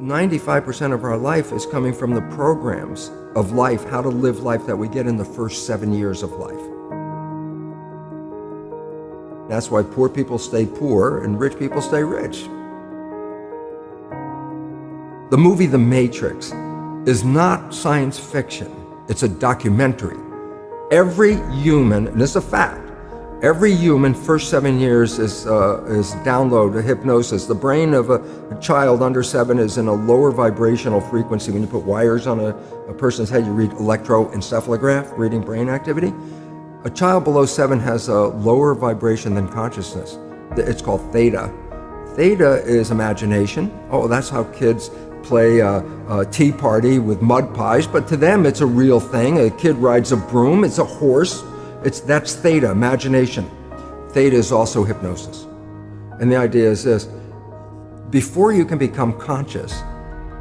95% of our life is coming from the programs of life, how to live life that we get in the first 7 years of life. That's why poor people stay poor and rich people stay rich. The movie The Matrix is not science fiction. It's a documentary. Every human, and this is a fact, every human first 7 years is download a hypnosis. The brain of a child under 7 is in a lower vibrational frequency. When you put wires on a person's head, you read electroencephalograph, reading brain activity. A child below 7 has a lower vibration than consciousness. It's called theta. Theta is imagination. Oh, that's how kids play a tea party with mud pies, but to them it's a real thing. A kid rides a broom, it's a horse. That's theta, imagination. Theta is also hypnosis. And the idea is this: before you can become conscious,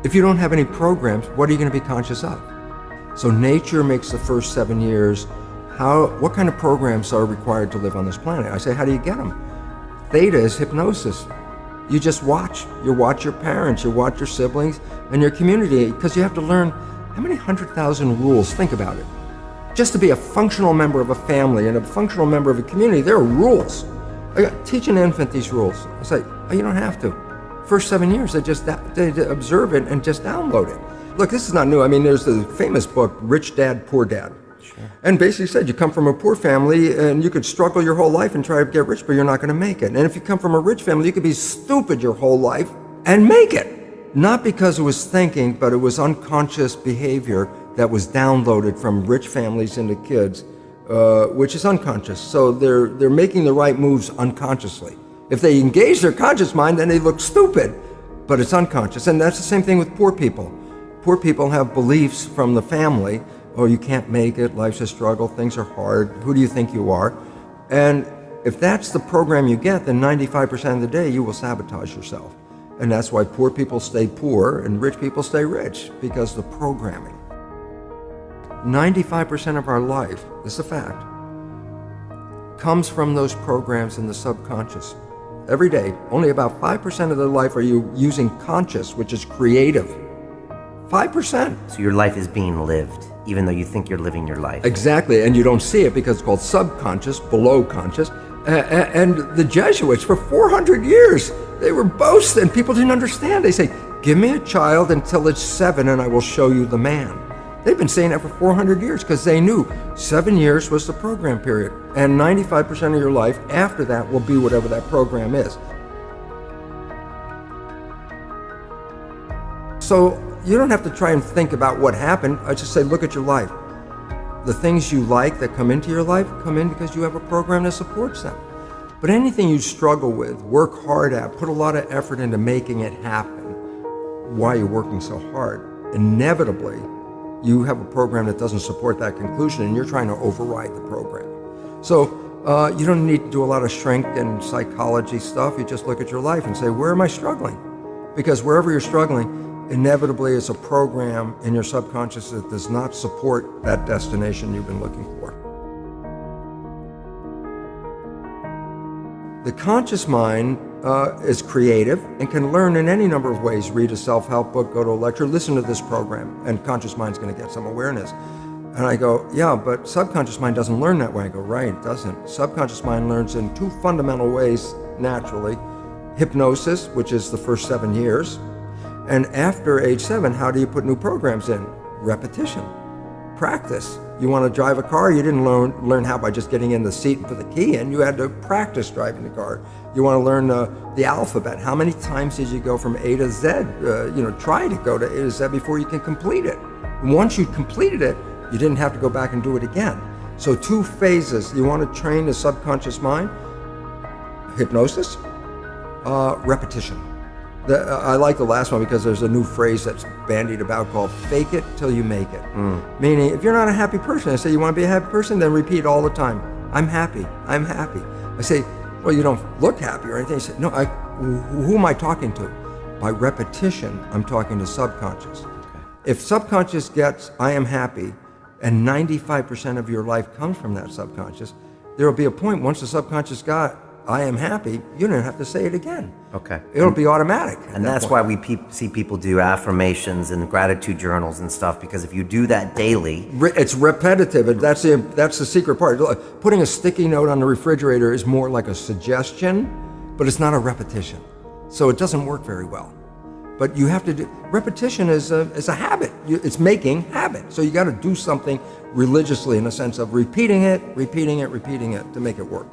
if you don't have any programs, what are you going to be conscious of? So nature makes the first 7 years. What kind of programs are required to live on this planet? I say, how do you get them? Theta is hypnosis. You just watch. You watch your parents, you watch your siblings, and your community, because you have to learn how many 100,000 rules. Think about it. Just to be a functional member of a family and a functional member of a community, there are rules. Teach an infant these rules. I say, oh, you don't have to. First 7 years, they observe it and just download it. Look, this is not new. I mean, there's the famous book, Rich Dad, Poor Dad. Sure. And basically said you come from a poor family and you could struggle your whole life and try to get rich, but you're not going to make it. And if you come from a rich family, you could be stupid your whole life and make it. Not because it was thinking, but it was unconscious behavior that was downloaded from rich families into kids, which is unconscious. So they're making the right moves unconsciously. If they engage their conscious mind, then they look stupid, but it's unconscious. And that's the same thing with poor people. Poor people have beliefs from the family. Oh, you can't make it, life's a struggle, things are hard, who do you think you are? And if that's the program you get, then 95% of the day you will sabotage yourself. And that's why poor people stay poor and rich people stay rich, because the programming. 95% of our life, this is a fact, comes from those programs in the subconscious. Every day, only about 5% of their life are you using conscious, which is creative. 5%. So your life is being lived, even though you think you're living your life. Exactly, and you don't see it because it's called subconscious, below conscious. And the Jesuits, for 400 years, they were boasting. People didn't understand. They say, give me a child until it's 7 and I will show you the man. They've been saying that for 400 years because they knew 7 years was the program period. And 95% of your life after that will be whatever that program is. So you don't have to try and think about what happened. I just say, look at your life. The things you like that come into your life come in because you have a program that supports them. But anything you struggle with, work hard at, put a lot of effort into making it happen, why you're working so hard, inevitably, you have a program that doesn't support that conclusion and you're trying to override the program. So you don't need to do a lot of shrink and psychology stuff. You just look at your life and say, where am I struggling? Because wherever you're struggling, inevitably it's a program in your subconscious that does not support that destination you've been looking for. The conscious mind is creative and can learn in any number of ways. Read a self-help book, go to a lecture, listen to this program, and conscious mind's going to get some awareness. And I go, yeah, but subconscious mind doesn't learn that way. I go, right, it doesn't. Subconscious mind learns in 2 fundamental ways naturally. Hypnosis, which is the first 7 years. And after age 7, how do you put new programs in? Repetition, practice. You want to drive a car, you didn't learn how by just getting in the seat and put the key in. You had to practice driving the car. You want to learn the alphabet. How many times did you go from A to Z? Try to go to A to Z before you can complete it. And once you completed it, you didn't have to go back and do it again. So 2 phases. You want to train the subconscious mind, hypnosis, repetition. I like the last one because there's a new phrase that's bandied about called fake it till you make it. Meaning, if you're not a happy person, I say, you want to be a happy person? Then repeat all the time, I'm happy, I'm happy. I say, well, you don't look happy or anything. I say, no, who am I talking to? By repetition, I'm talking to subconscious. Okay. If subconscious gets, I am happy, and 95% of your life comes from that subconscious, there will be a point once the subconscious got, I am happy, you don't have to say it again. Okay. It'll be automatic. And that's why we see people do affirmations and gratitude journals and stuff, because if you do that daily, It's repetitive, and that's the secret part. Putting a sticky note on the refrigerator is more like a suggestion, but it's not a repetition. So it doesn't work very well. But you have to do, repetition is a habit. It's making habit. So you got to do something religiously in the sense of repeating it to make it work.